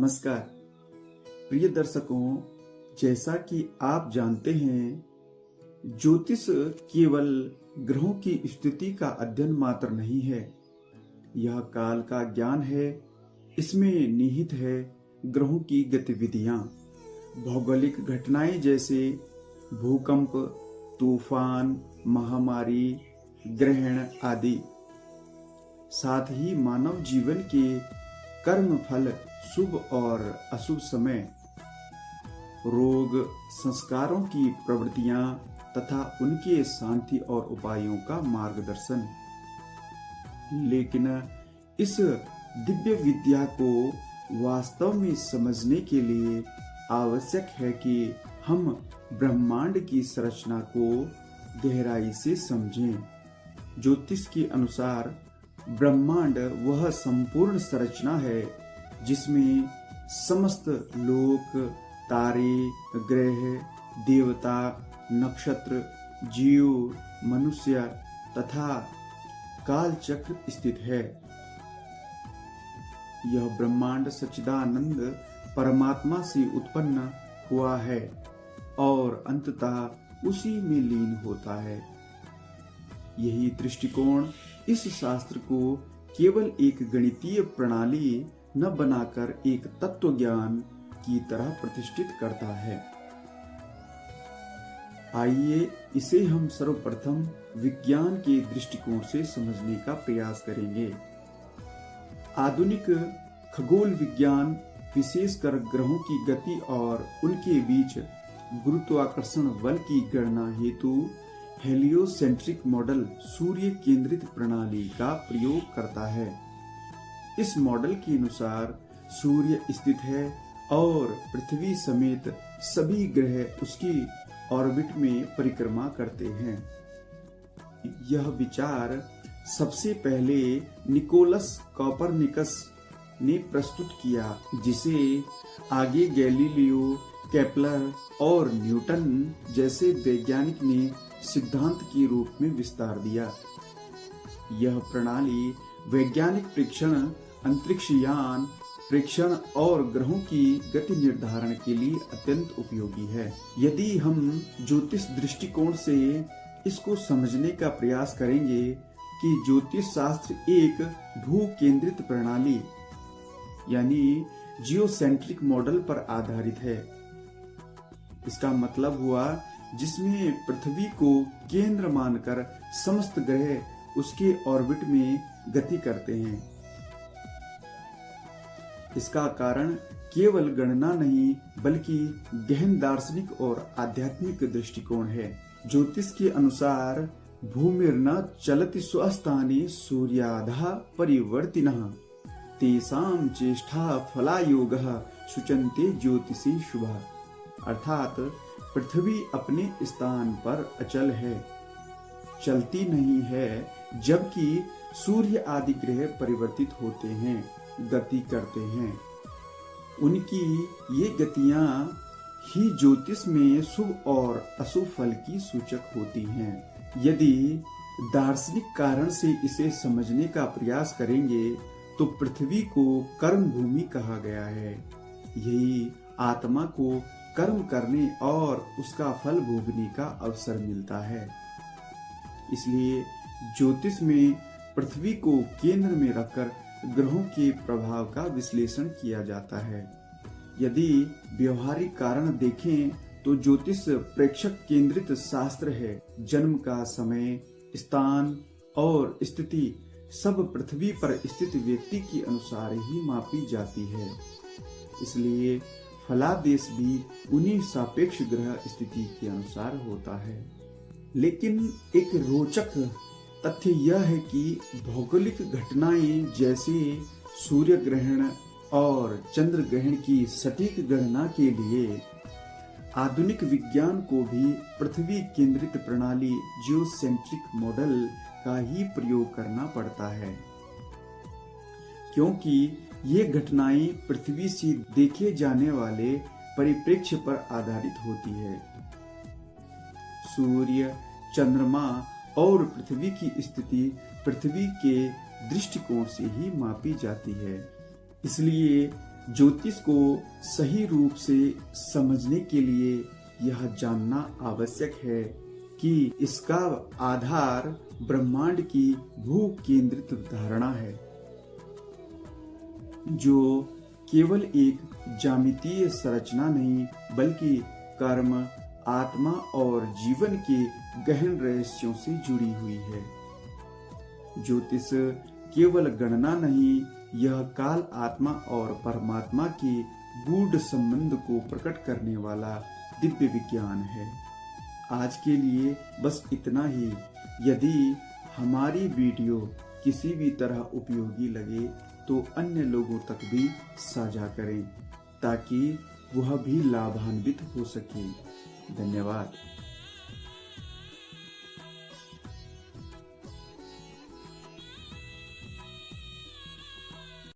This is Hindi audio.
नमस्कार प्रिय दर्शकों, जैसा कि आप जानते हैं, ज्योतिष केवल ग्रहों की स्थिति का अध्ययन मात्र नहीं है। यह काल का ज्ञान है। इसमें निहित है ग्रहों की गतिविधियां, भौगोलिक घटनाएं जैसे भूकंप, तूफान, महामारी, ग्रहण आदि। साथ ही मानव जीवन के कर्म फल, शुभ और अशुभ समय, रोग, संस्कारों की प्रवृत्तियां तथा उनके शांति और उपायों का मार्गदर्शन। लेकिन इस दिव्य विद्या को वास्तव में समझने के लिए आवश्यक है कि हम ब्रह्मांड की संरचना को गहराई से समझें। ज्योतिष के अनुसार ब्रह्मांड वह संपूर्ण संरचना है जिसमें समस्त लोक, तारे, ग्रह, देवता, नक्षत्र, जीव, मनुष्य तथा कालचक्र स्थित है। यह ब्रह्मांड सच्चिदानंद परमात्मा से उत्पन्न हुआ है और अंततः उसी में लीन होता है। यही दृष्टिकोण इस शास्त्र को केवल एक गणितीय प्रणाली न बनाकर एक तत्व ज्ञान की तरह प्रतिष्ठित करता है। आइए इसे हम सर्वप्रथम विज्ञान के दृष्टिकोण से समझने का प्रयास करेंगे। आधुनिक खगोल विज्ञान विशेषकर ग्रहों की गति और उनके बीच गुरुत्वाकर्षण बल की गणना हेतु हेलियोसेंट्रिक मॉडल, सूर्य केंद्रित प्रणाली का प्रयोग करता है। इस मॉडल के अनुसार सूर्य स्थित है और पृथ्वी समेत सभी ग्रह उसकी ऑर्बिट में परिक्रमा करते हैं। यह विचार सबसे पहले निकोलस कॉपरनिकस ने प्रस्तुत किया, जिसे आगे गैलीलियो, केपलर और न्यूटन जैसे वैज्ञानिक ने सिद्धांत के रूप में विस्तार दिया। यह प्रणाली वैज्ञानिक प्रेक्षण, अंतरिक्ष यान प्रेक्षण और ग्रहों की गति निर्धारण के लिए अत्यंत उपयोगी है। यदि हम ज्योतिष दृष्टिकोण से इसको समझने का प्रयास करेंगे कि ज्योतिष शास्त्र एक भू केंद्रित प्रणाली यानी जियोसेंट्रिक मॉडल पर आधारित है। इसका मतलब हुआ जिसमें पृथ्वी को केंद्र मानकर समस्त ग्रह उसके ऑर्बिट में गति करते हैं। इसका कारण केवल गणना नहीं बल्कि गहन दार्शनिक और आध्यात्मिक दृष्टिकोण है। ज्योतिष के अनुसार भूमिर्न चलति स्वस्थाने सूर्याधः परिवर्तिनः तेषां चेष्टा फलायोगः शुचन्ते ज्योतिषी शुभः। अर्थात पृथ्वी अपने स्थान पर अचल है, चलती नहीं है, जबकि सूर्य आदि ग्रह परिवर्तित होते हैं, गति करते हैं। उनकी ये गतियां ही ज्योतिष में शुभ और अशुभ फल की सूचक होती हैं। यदि दार्शनिक कारण से इसे समझने का प्रयास करेंगे तो पृथ्वी को कर्म भूमि कहा गया है। यही आत्मा को कर्म करने और उसका फल भोगने का अवसर मिलता है। इसलिए ज्योतिष में पृथ्वी को केंद्र में रखकर ग्रहों के प्रभाव का विश्लेषण किया जाता है। यदि व्यवहारिक कारण देखें तो ज्योतिष प्रेक्षक केंद्रित शास्त्र है। जन्म का समय, स्थान और स्थिति सब पृथ्वी पर स्थित व्यक्ति के अनुसार ही मापी जाती है। इसलिए फलादेश भी उन्हीं सापेक्ष ग्रह स्थिति के अनुसार होता है। लेकिन एक रोचक तथ्य यह है कि भौगोलिक घटनाएं जैसे सूर्य ग्रहण और चंद्र ग्रहण की सटीक गणना के लिए आधुनिक विज्ञान को भी पृथ्वी केंद्रित प्रणाली जियोसेंट्रिक मॉडल का ही प्रयोग करना पड़ता है, क्योंकि ये घटनाएं पृथ्वी से देखे जाने वाले परिप्रेक्ष्य पर आधारित होती है। सूर्य, चंद्रमा और पृथ्वी की स्थिति पृथ्वी के दृष्टिकोण से ही मापी जाती है। इसलिए ज्योतिष को सही रूप से समझने के लिए यह जानना आवश्यक है कि इसका आधार ब्रह्मांड की भू केंद्रित धारणा है, जो केवल एक ज्यामितीय संरचना नहीं बल्कि कर्म, आत्मा और जीवन के गहन रहस्यों से जुड़ी हुई है। ज्योतिष केवल गणना नहीं, यह काल, आत्मा और परमात्मा के गूढ़ संबंध को प्रकट करने वाला दिव्य विज्ञान है। आज के लिए बस इतना ही। यदि हमारी वीडियो किसी भी तरह उपयोगी लगे तो अन्य लोगों तक भी साझा करें ताकि वह भी लाभान्वित हो सके। धन्यवाद।